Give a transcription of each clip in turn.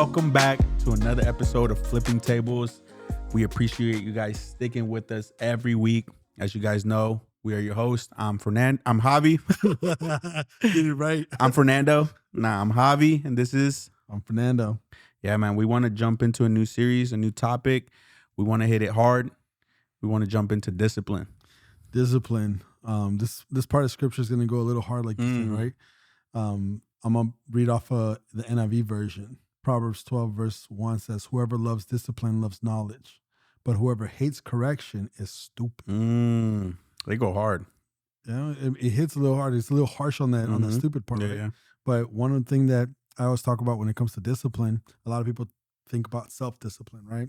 welcome back to another episode of Flipping Tables. We appreciate you guys sticking with us every week. As you guys know, we are your hosts. I'm Javi. Get it right. I'm Fernando. I'm Javi, and this is... I'm Fernando. Yeah, man, we want to jump into a new series, a new topic. We want to hit it hard. We want to jump into discipline. Discipline. This part of scripture is going to go a little hard, like you said, right? I'm going to read off the NIV version. Proverbs 12 verse 1 says, whoever loves discipline loves knowledge, but whoever hates correction is stupid. They go hard. Yeah, it hits a little hard. It's a little harsh on that stupid part, right? Yeah. But one of the things that I always talk about when it comes to discipline, a lot of people think about self-discipline, right?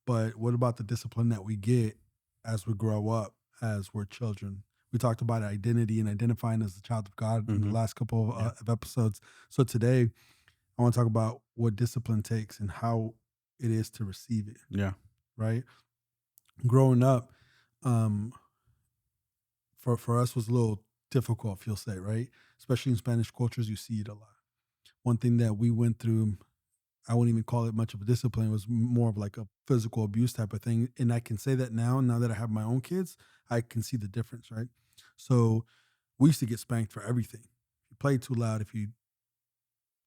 But what about the discipline that we get as we grow up, as we're children? We talked about identity and identifying as a child of God in the last couple of episodes. So today, I want to talk about what discipline takes and how it is to receive it. Yeah. Right? Growing up, for us was a little difficult, if you'll say, right? Especially in Spanish cultures, you see it a lot. One thing that we went through, I wouldn't even call it much of a discipline. It was more of like a physical abuse type of thing. And I can say that now that I have my own kids, I can see the difference, right? So we used to get spanked for everything. If you played too loud,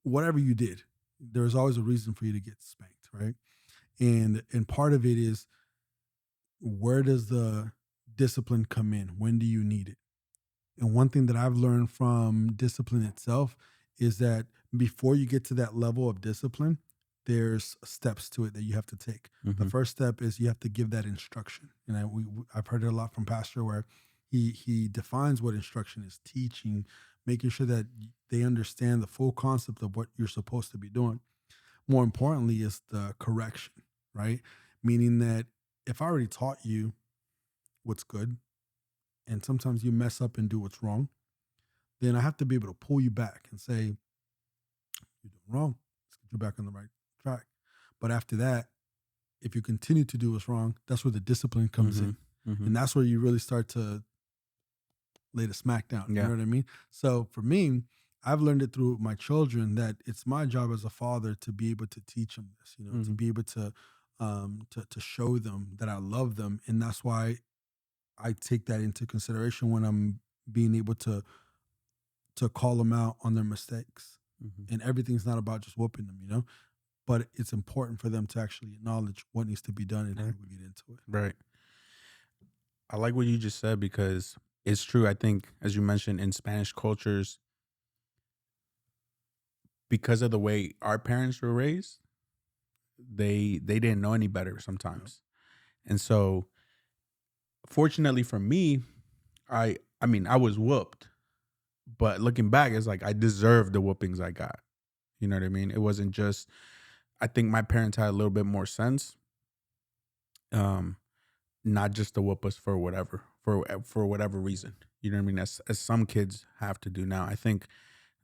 whatever you did, there was always a reason for you to get spanked, right? And part of it is, where does the discipline come in? When do you need it? And one thing that I've learned from discipline itself is that before you get to that level of discipline, there's steps to it that you have to take. The first step is you have to give that instruction. And I've heard it a lot from Pastor, where he defines what instruction is: teaching, making sure that they understand the full concept of what you're supposed to be doing. More importantly is the correction, right? Meaning that if I already taught you what's good, and sometimes you mess up and do what's wrong, then I have to be able to pull you back and say, you're doing wrong. Let's get you back on the right track. But after that, if you continue to do what's wrong, that's where the discipline comes in. And that's where you really start to lay the smack down. You know what I mean? So for me, I've learned it through my children that it's my job as a father to be able to teach them this, to be able to show them that I love them. And that's why I take that into consideration when I'm being able to call them out on their mistakes. And everything's not about just whooping them, but it's important for them to actually acknowledge what needs to be done and how we get into it. Right. I like what you just said, because it's true. I think, as you mentioned, in Spanish cultures, because of the way our parents were raised, they didn't know any better sometimes. And so, fortunately for me, I was whooped, but looking back, it's like I deserved the whoopings I got. You know what I mean? It wasn't just, I think my parents had a little bit more sense, not just to whoop us for whatever reason. You know what I mean? As some kids have to do now. I think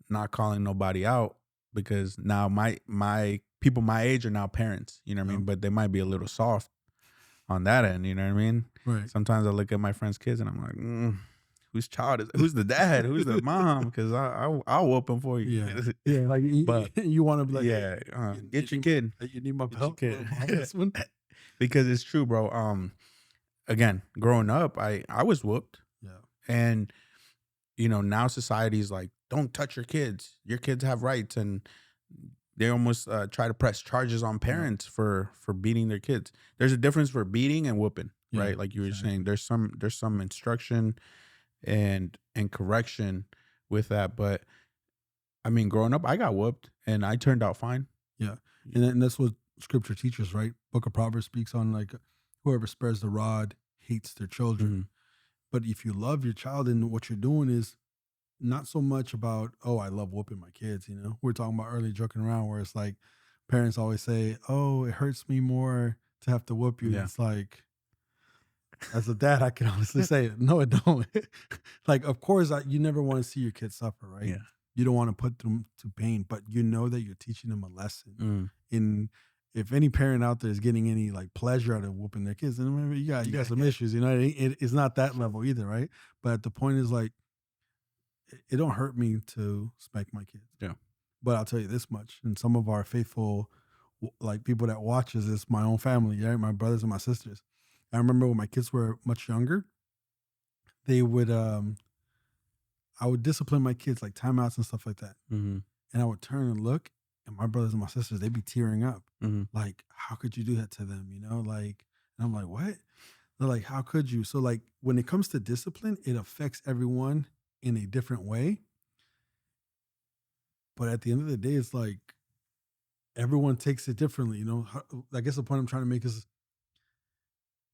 not calling nobody out, because now my people my age are now parents. You know what I mean? But they might be a little soft on that end. You know what I mean? Right. Sometimes I look at my friends' kids and I'm like, whose child is? Who's the dad? Who's the mom? Because I'll whoop them for you. Yeah. Like, but you want to be like, get your kid. You need my help. Kid. Because it's true, bro. Again, growing up, I was whooped. Yeah. And now society's like, don't touch your kids. Your kids have rights, and they almost try to press charges on parents for beating their kids. There's a difference for beating and whooping, right? Like you were saying, there's some instruction and correction with that. But I mean, growing up, I got whooped and I turned out fine. Yeah. And that's what scripture teaches, right? Book of Proverbs speaks on, like, whoever spares the rod hates their children. But if you love your child, and what you're doing is not so much about, oh, I love whooping my kids. We're talking about early joking around, where it's like parents always say, oh, it hurts me more to have to whoop you. Yeah. It's like, as a dad, I can honestly say, no, it don't. Like, of course, you never want to see your kids suffer, right? Yeah. You don't want to put them to pain, but you know that you're teaching them a lesson. And if any parent out there is getting any like pleasure out of whooping their kids, then maybe you got some issues. It's not that level either, right? But the point is, like, it don't hurt me to spank my kids. Yeah. But I'll tell you this much, and some of our faithful like people that watches is my own family, right? My brothers and my sisters. I remember when my kids were much younger, they would I would discipline my kids like timeouts and stuff like that. Mm-hmm. And I would turn and look, and my brothers and my sisters, they'd be tearing up. Mm-hmm. Like, how could you do that to them? You know, like, and I'm like, what? They're like, how could you? So, like, when it comes to discipline, it affects everyone in a different way. But at the end of the day, it's like everyone takes it differently. You know, I guess the point I'm trying to make is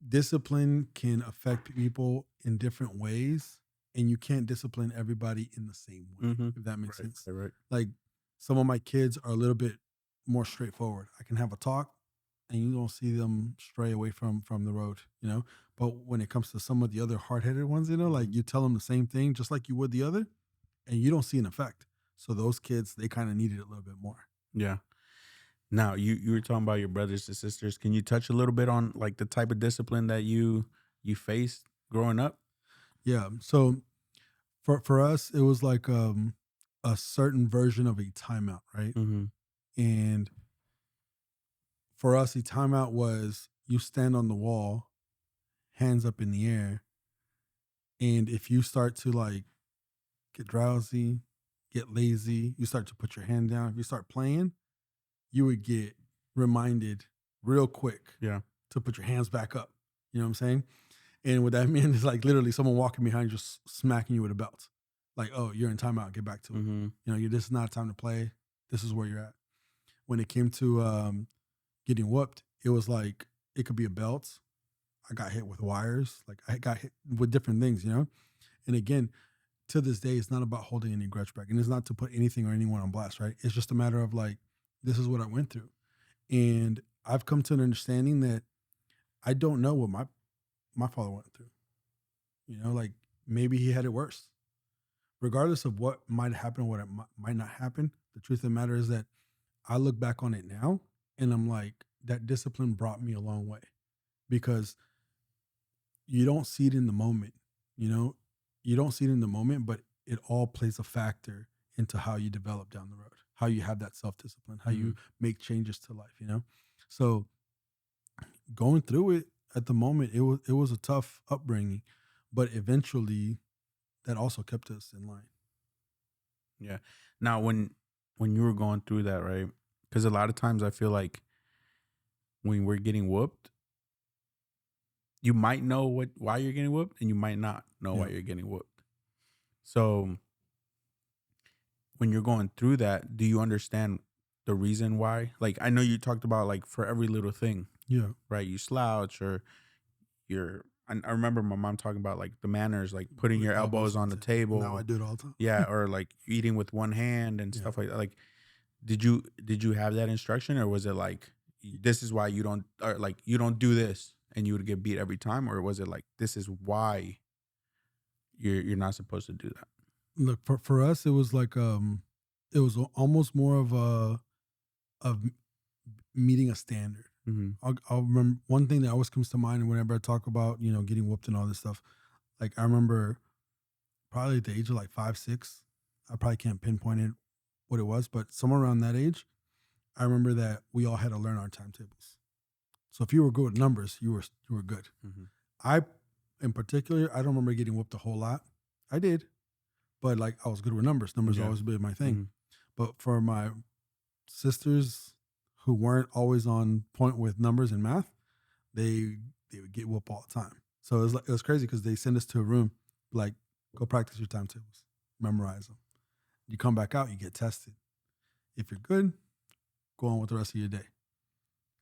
discipline can affect people in different ways, and you can't discipline everybody in the same way, Mm-hmm. if that makes Right. sense. Right. Right. Like some of my kids are a little bit more straightforward. I can have a talk and you don't see them stray away from the road, you know. But when it comes to some of the other hard-headed ones, you know, like you tell them the same thing just like you would the other, and you don't see an effect. So those kids, they kind of need it a little bit more. Yeah. Now you were talking about your brothers and sisters. Can you touch a little bit on like the type of discipline that you faced growing up? Yeah. So for us, it was like a certain version of a timeout, right? Mm-hmm. And for us, a timeout was you stand on the wall, hands up in the air, and if you start to like get drowsy, get lazy, you start to put your hand down. If you start playing, you would get reminded real quick Yeah. to put your hands back up. You know what I'm saying? And what that means is like literally someone walking behind you just smacking you with a belt. Like, oh, you're in timeout, get back to it. Mm-hmm. You know, this is not time to play. This is where you're at. When it came to getting whooped, it was like it could be a belt. I got hit with wires. Like I got hit with different things, you know? And again, to this day, it's not about holding any grudge back. And it's not to put anything or anyone on blast, right? It's just a matter of like, this is what I went through. And I've come to an understanding that I don't know what my father went through. You know, like maybe he had it worse. Regardless of what might happen or what might not happen, the truth of the matter is that I look back on it now and I'm like, that discipline brought me a long way because you don't see it in the moment, you know, you don't see it in the moment, but it all plays a factor into how you develop down the road, how you have that self discipline, how Mm-hmm. you make changes to life, you know? So going through it at the moment, it was a tough upbringing, but eventually that also kept us in line. Yeah. Now when you were going through that, right? Because a lot of times I feel like when we're getting whooped, you might know why you're getting whooped, and you might not know why Yeah. you're getting whooped. So when you're going through that, do you understand the reason why? Like I know you talked about like for every little thing, Yeah. right? You slouch or you're. I remember my mom talking about like the manners, like putting Put your elbows on the Now I table, do it all the time. yeah, or like eating with one hand and Yeah. stuff like that. Like, did you have that instruction, or was it like this is why you don't, or like you don't do this, and you would get beat every time, or was it like this is why you're not supposed to do that? Look, for us, it was like it was almost more of a of meeting a standard. Mm-hmm. I'll remember one thing that always comes to mind whenever I talk about getting whooped and all this stuff. Like I remember probably at the age of like 5, 6. I probably can't pinpoint it what it was, but somewhere around that age, I remember that we all had to learn our timetables. So if you were good with numbers, you were good. Mm-hmm. I, in particular, I don't remember getting whooped a whole lot. I did, but like I was good with numbers. Numbers Yeah. always been my thing. Mm-hmm. But for my sisters who weren't always on point with numbers and math, they would get whooped all the time. So it was crazy because they send us to a room, like go practice your timetables, memorize them. You come back out, you get tested. If you're good, go on with the rest of your day.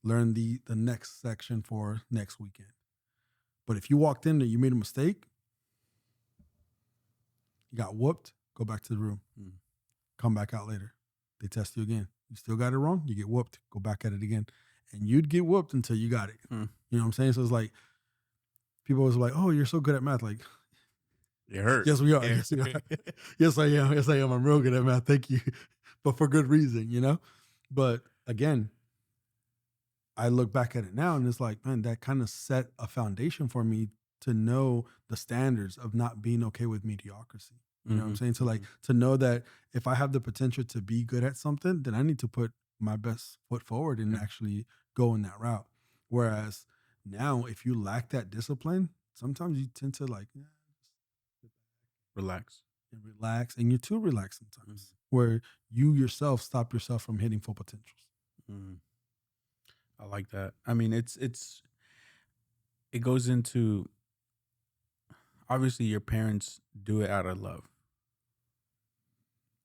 Learn the next section for next weekend. But if you walked in there, you made a mistake, you got whooped, go back to the room. Mm. Come back out later. They test you again. You still got it wrong, you get whooped, go back at it again. And you'd get whooped until you got it. Mm. You know what I'm saying? So it's like people was like, "Oh, you're so good at math." Like, It hurt. yes, we are. Yeah. Yes, we are. Yes, I am. Yes, I am. I'm real good at math. Thank you. But for good reason, you know? But again, I look back at it now and it's like, man, that kind of set a foundation for me to know the standards of not being okay with mediocrity. You know what I'm Mhm. saying? So like to know that if I have the potential to be good at something, then I need to put my best foot forward and Yeah. actually go in that route. Whereas now, if you lack that discipline, sometimes you tend to like just Relax. and relax, and you're too relaxed Mhm. sometimes, where you yourself stop yourself from hitting full potentials. Mhm. I like that. I mean, it goes into, obviously your parents do it out of love,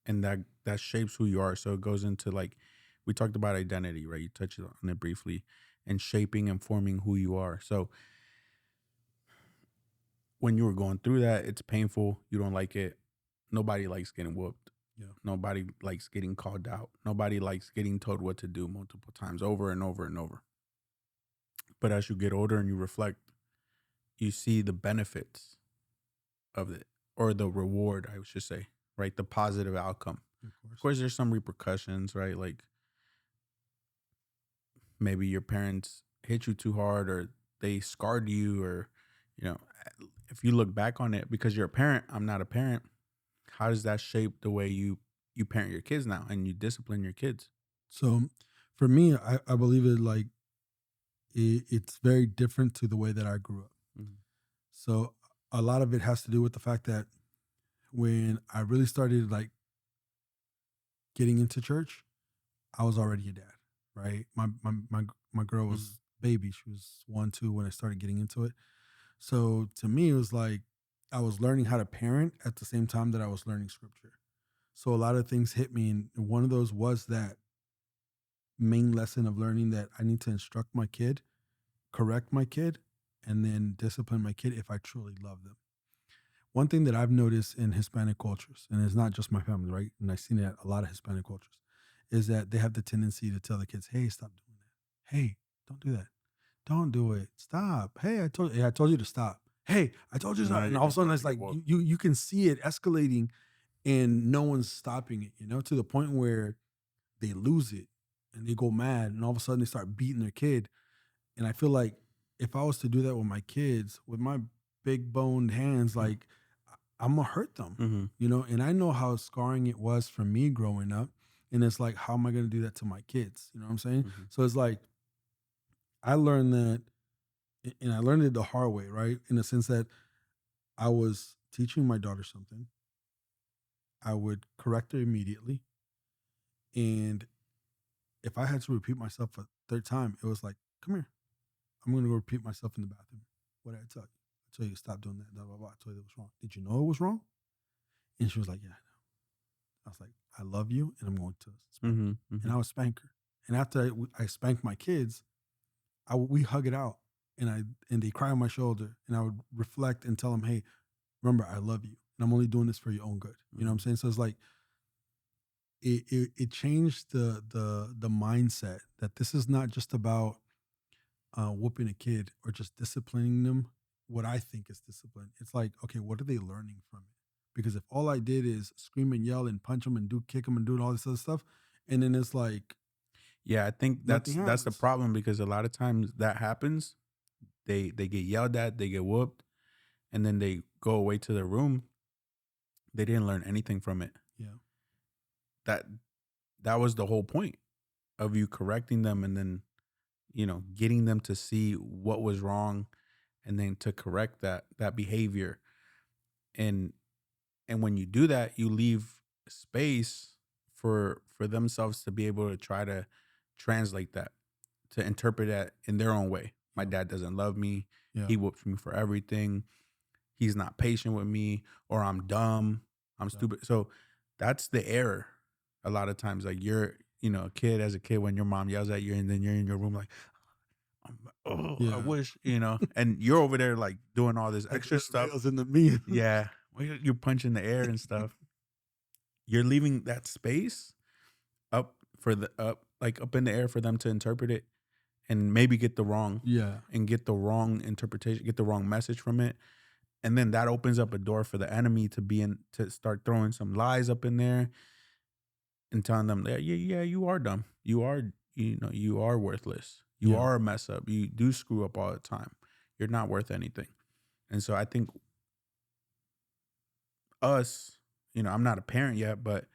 and that shapes who you are. So it goes into, like, we talked about identity, right? You touched on it briefly, and shaping and forming who you are. So when you were going through that, it's painful. You don't like it. Nobody likes getting whooped. Yeah. Nobody likes getting called out. Nobody likes getting told what to do multiple times over and over and over. But as you get older and you reflect, you see the benefits of it, or the reward, I should say, right? The positive outcome. Of Of course. course, there's some repercussions, right? Like maybe your parents hit you too hard, or they scarred you, or, you know, if you look back on it, because you're a parent, I'm not a parent. How does that shape the way you parent your kids now and you discipline your kids? So for me, I believe it like it's very different to the way that I grew up. Mhm. So a lot of it has to do with the fact that when I really started like getting into church, I was already a dad, right? My girl Mhm. was baby. She was 1, 2 when I started getting into it. So to me, it was like I was learning how to parent at the same time that I was learning scripture. So a lot of things hit me, and one of those was that main lesson of learning that I need to instruct my kid, correct my kid, and then discipline my kid if I truly love them. One thing that I've noticed in Hispanic cultures, and it's not just my family, right? And I've seen it at a lot of Hispanic cultures, is that they have the tendency to tell the kids, "Hey, stop doing that. Hey, don't do that. Don't do it. Stop. Hey, I told you to stop. Hey, I told you to And now stop." And you're all of a just sudden, about it's to get like whooped. you can see it escalating, and no one's stopping it. To the point where they lose it and they go mad, and all of a sudden they start beating their kid. And I feel like if I was to do that with my kids, with my big boned hands, like I'm gonna hurt them, Mhm. and I know how scarring it was for me growing up. And it's like, how am I gonna do that to my kids? You know what I'm saying? Mhm. So it's like I learned that, and I learned it the hard way, right? In the sense that I was teaching my daughter something, I would correct her immediately. And if I had to repeat myself a third time, it was like, come here. I'm gonna go repeat myself in the bathroom. What did I tell you? I told you to stop doing that, blah, blah, blah. I told you that was wrong. Did you know it was wrong? And she was like, yeah, I know. I was like, I love you and I'm going to spank you. Mhm. And Mhm. I would spank her. And after I spanked my kids, we hug it out, and they cry on my shoulder, and I would reflect and tell them, hey, remember, I love you. And I'm only doing this for your own good. You know what I'm Mhm. saying? So it's like it changed the mindset that this is not just about whooping a kid or just disciplining them. What I think is discipline. It's like, okay, what are they learning from it? Because if all I did is scream and yell and punch them and do kick them and do all this other stuff, and then it's like Yeah, I think nothing that's the happens. problem, because a lot of times that happens. They get yelled at, they get whooped, and then they go away to their room. They didn't learn anything from it. Yeah, That that was the whole point of you correcting them, and then, getting them to see what was wrong, and then to correct that behavior. And when you do that, you leave space for themselves to be able to try to translate that, to interpret that in their own way. My yeah, dad doesn't love me. yeah, He whoops me for everything. He's not patient with me, or I'm dumb. I'm yeah, stupid. So that's the error. A lot of times, like, you're, a kid, as a kid, when your mom yells at you, and then you're in your room like, oh, I yeah. wish, and you're over there like doing all this Like extra Red stuff. Rails in the meme. Yeah. Well, you're punching the air and stuff. You're leaving that space up in the air for them to interpret it, and maybe Yeah, get the wrong interpretation, get the wrong message from it. And then that opens up a door for the enemy to start throwing some lies up in there, and telling them that, yeah, yeah, you are dumb. You are worthless. You yeah, are a mess up. You do screw up all the time. You're not worth anything. And so I think us, I'm not a parent yet, but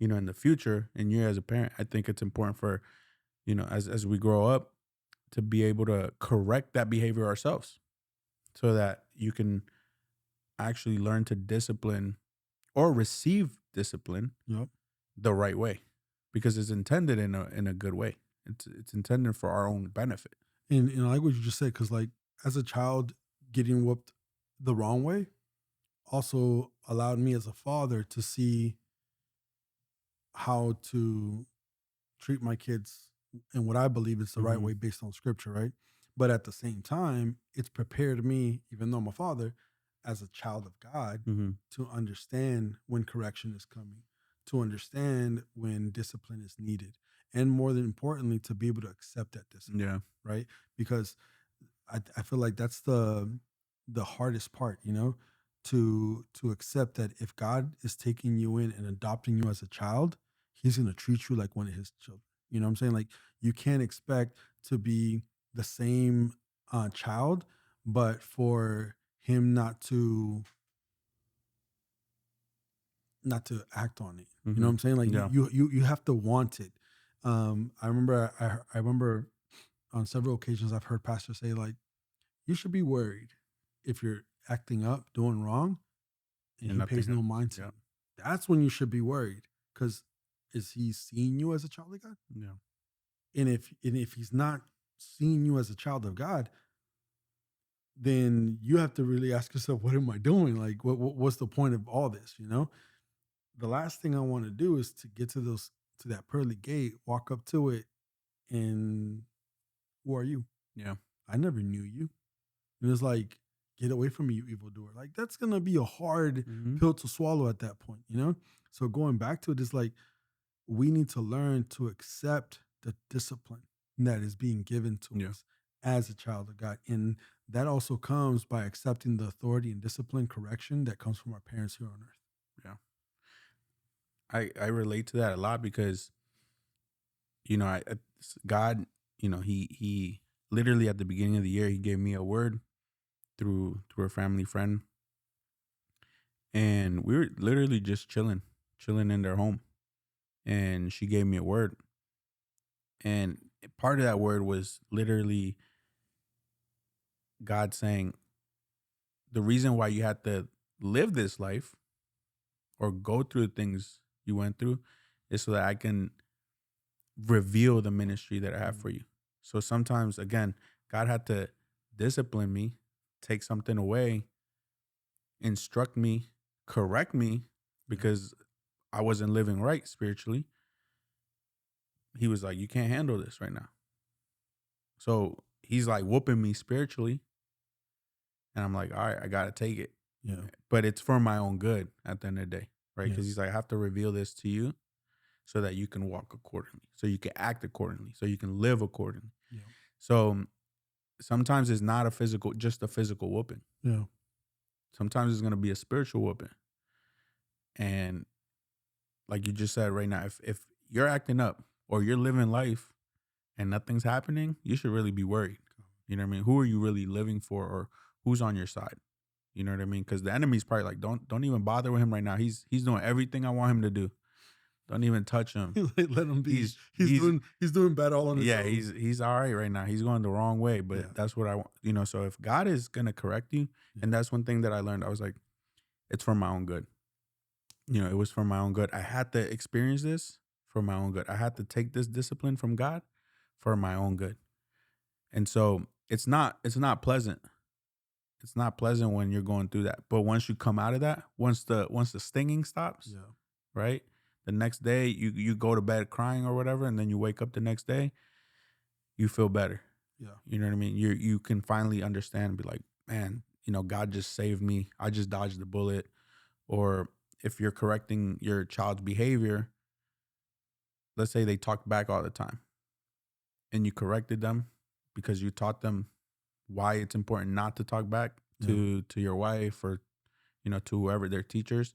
in the future, and you as a parent, I think it's important for, as we grow up, to be able to correct that behavior ourselves, so that you can actually learn to discipline or receive discipline Yep. the right way, because it's intended in a good way. It's intended for our own benefit. And I like what you just said, because like as a child, getting whooped the wrong way also allowed me as a father to see how to treat my kids in what I believe is the right Hmm. way based on scripture, right? But at the same time, it's prepared me, even though I'm a father, as a child of God, Hmm. to understand when correction is coming, to understand when discipline is needed, and more than importantly, to be able to accept that discipline, Yeah. right? Because I feel like that's the hardest part, to accept that if God is taking you in and adopting you as a child, He's going to treat you like one of His children. You know what I'm saying? Like you can't expect to be the same child, but for Him not to act on it. You know Hmm. what I'm saying? Like Yeah. you have to want it. I remember on several occasions I've heard pastors say like, you should be worried if you're acting up, doing wrong, and And he nothing pays no happens. mind to Yeah. you. That's when you should be worried, because is he seeing you as a child of God? Yeah. And if he's not seeing you as a child of God, then you have to really ask yourself, what am I doing? Like, what's the point of all this? The last thing I want to do is to get to that pearly gate, walk up to it, and who are you? Yeah. I never knew you. And it's like, get away from me, you evildoer. Like, that's going to be a hard Hmm. pill to swallow at that point? So going back to it is like, we need to learn to accept the discipline that is being given to Yeah. us as a child of God. And that also comes by accepting the authority and discipline correction that comes from our parents here on earth. Yeah. I relate to that a lot because God, he literally at the beginning of the year he gave me a word through a family friend, and we were literally just chilling in their home, and she gave me a word, and part of that word was literally God saying the reason why you had to live this life or go through the things you went through is so that I can reveal the ministry that I have Mm. for you. So sometimes, again, God had to discipline me, take something away, instruct me, correct me Yeah. because I wasn't living right spiritually. He was like, "You can't handle this right now." So he's like whooping me spiritually. And I'm like, "All right, I got to take it." Yeah. But it's for my own good at the end of the day, right? Because he's Yes. like, I have to reveal this to you so that you can walk accordingly, so you can act accordingly, so you can live accordingly. Yeah. So sometimes it's not just a physical whooping. Yeah. Sometimes it's going to be a spiritual whooping. And like you just said right now, if you're acting up or you're living life and nothing's happening, you should really be worried. You know what I mean? Who are you really living for, or who's on your side? You know what I mean? Because the enemy's probably like, don't even bother with him right now. He's doing everything I want him to do. Don't even touch him. Let him be. He's He's he's doing he's doing bad all on his yeah, own. he's all right right now. He's going the wrong way, but Yeah. that's what I want. So if God is gonna correct you, Yeah. and that's one thing that I learned, I was like, it's for my own good. It was for my own good. I had to experience this for my own good. I had to take this discipline from God for my own good. And so it's not pleasant. It's not pleasant when you're going through that. But once you come out of that, once the stinging stops, Yeah. right? The next day you go to bed crying or whatever, and then you wake up the next day, you feel better. Yeah. You know what I mean? You can finally understand and be like, man, God just saved me. I just dodged the bullet. Or if you're correcting your child's behavior, let's say they talk back all the time and you corrected them because you taught them why it's important not to talk back Yeah. to your wife or to whoever their teachers.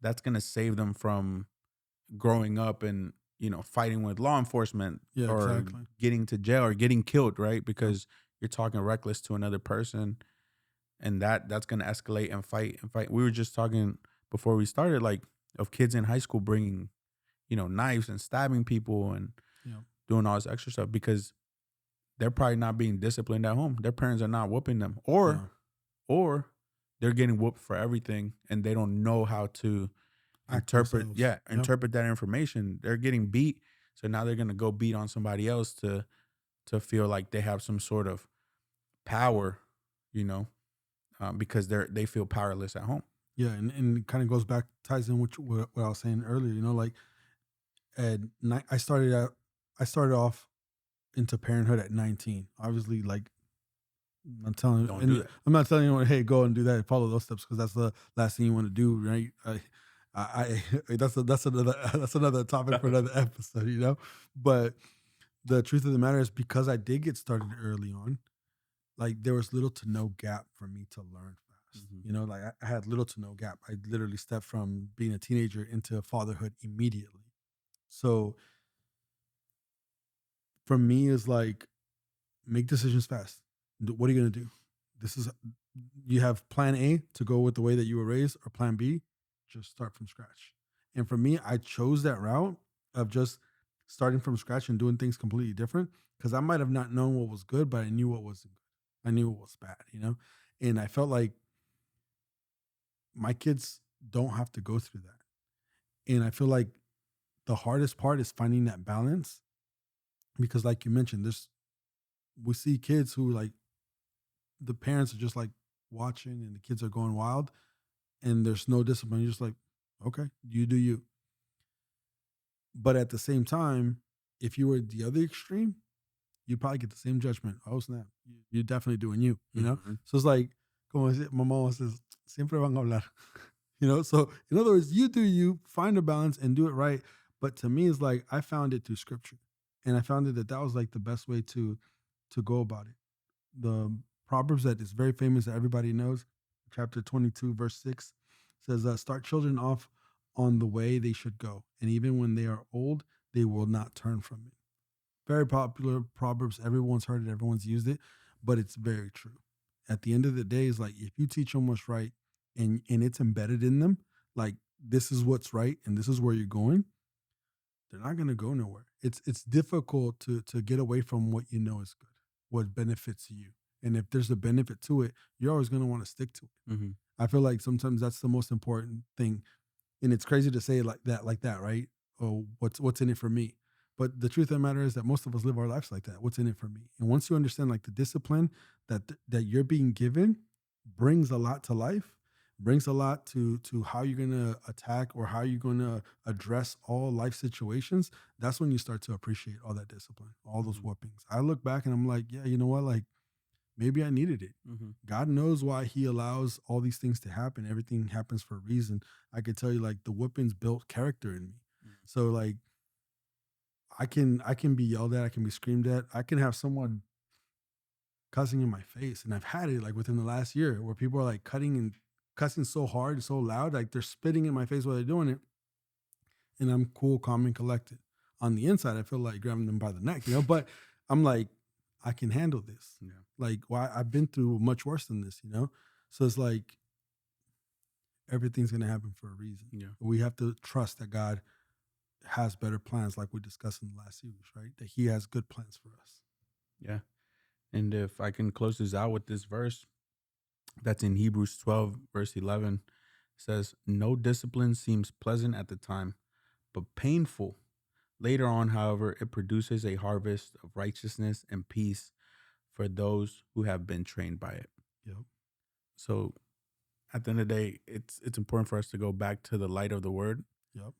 That's going to save them from growing up and fighting with law enforcement Yeah. or Exactly. getting to jail or getting killed, right? Yep. Because you're talking reckless to another person, and that's going to escalate and fight and fight. We were just talking before we started, like, of kids in high school bringing knives and stabbing people and Yeah. doing all this extra stuff because they're probably not being disciplined at home. Their parents are not whooping them, Yeah. or they're getting whooped for everything and they don't know how to Act interpret, themselves. Yep. interpret that information. They're getting beat, so now they're gonna go beat on somebody else to feel like they have some sort of power, you know, because they feel powerless at home. Yeah, and it kind of goes back, ties in with what I was saying earlier. Like at night, I started off into parenthood at 19. Obviously, like I'm telling, Don't do and that. I'm not telling anyone, hey, go and do that, follow those steps, because that's the last thing you want to do, right? That's another that's another topic for another episode, But the truth of the matter is, because I did get started early on, like there was little to no gap for me to learn fast. Mhm. Like I had little to no gap. I literally stepped from being a teenager into fatherhood immediately. So for me, is like make decisions fast. What are you going to do? This is You have plan A to go with the way that you were raised, or plan B, just start from scratch. And for me, I chose that route of just starting from scratch and doing things completely different, because I might have not known what was good, but I knew what wasn't good. I knew what was bad. And I felt like my kids don't have to go through that. And I feel like the hardest part is finding that balance, because like you mentioned, we see kids who, like, the parents are just like watching and the kids are going wild and there's no discipline. You're just like, okay, you do you. But at the same time, if you were the other extreme, you'd probably get the same judgment. Oh, snap. You're definitely doing you. Mhm. So it's like, como my mom says, siempre van a hablar. So in other words, you do you, find a balance and do it right. But to me, it's like, I found it through scripture. And I found it that was like the best way to go about it. The Proverbs that is very famous that everybody knows, chapter 22, verse 6, says, start children off on the way they should go. And even when they are old, they will not turn from it. Very popular Proverbs. Everyone's heard it, everyone's used it, but it's very true. At the end of the day, it's like, if you teach them what's right, and it's embedded in them, like, this is what's right and this is where you're going, they're not going to go nowhere. It's difficult to get away from what you know is good, what benefits you. And if there's a benefit to it, you're always going to want to stick to it. Mhm. I feel like sometimes that's the most important thing. And it's crazy to say it like that, right? Oh, what's in it for me? But the truth of the matter is that most of us live our lives like that. What's in it for me? And once you understand, like, the discipline that you're being given brings a lot to life, brings a lot to how you're gonna attack or how you're gonna address all life situations. That's when you start to appreciate all that discipline, all those Mhm. whoopings. I look back and I'm like, yeah, you know what? Like, maybe I needed it. Mhm. God knows why He allows all these things to happen. Everything happens for a reason. I could tell you, like, the whoopings built character in me. Mhm. So, like, I can be yelled at, I can be screamed at, I can have someone cussing in my face, and I've had it, like, within the last year, where people are like cutting and cussing so hard, so loud, like they're spitting in my face while they're doing it, and I'm cool, calm, and collected. On the inside, I feel like grabbing them by the neck. But I'm like, I can handle this. Yeah. Like, why, I've been through much worse than this. So it's like, everything's gonna happen for a reason. Yeah. We have to trust that God has better plans, like we discussed in the last series, right? That He has good plans for us. Yeah. And if I can close this out with this verse that's in Hebrews 12, verse 11, says, no discipline seems pleasant at the time, but painful. Later on, however, it produces a harvest of righteousness and peace for those who have been trained by it. Yep. So at the end of the day, it's important for us to go back to the light of the word Yep.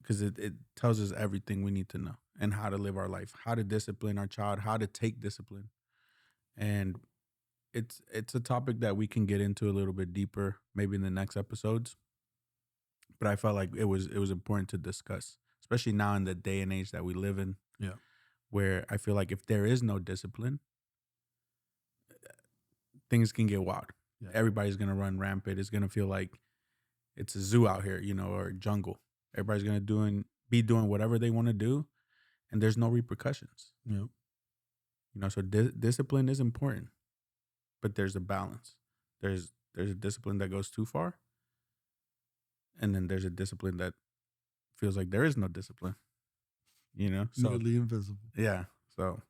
because it tells us everything we need to know and how to live our life, how to discipline our child, how to take discipline. And it's a topic that we can get into a little bit deeper maybe in the next episodes. But I felt like it was important to discuss, especially now in the day and age that we live in, Yeah. where I feel like if there is no discipline, things can get wild. Yeah. Everybody's gonna run rampant. It's gonna feel like it's a zoo out here, or a jungle. Everybody's gonna be doing whatever they want to do, and there's no repercussions. Yep. So discipline is important, but there's a balance. There's a discipline that goes too far, and then there's a discipline that feels like there is no discipline, you know? So Nearly invisible. yeah. So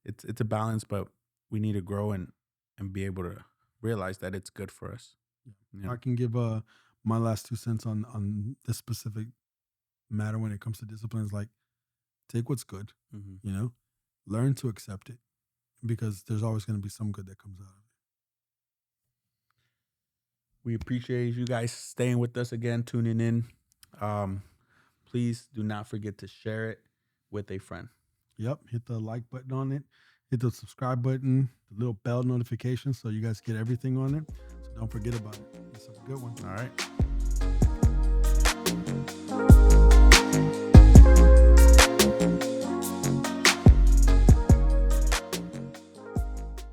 it's a balance, but we need to grow and be able to realize that it's good for us. Yeah. You I know? can give my last 2 cents on this specific matter when it comes to discipline is like take what's good, Mm-hmm. you know, learn to accept it because there's always going to be some good that comes out of it. We appreciate you guys staying with us again, tuning in. Please do not forget to share it with a friend. Yep. Hit the like button on it, hit the subscribe button, the little bell notification so you guys get everything on it. So don't forget about it. It's a good one. All right.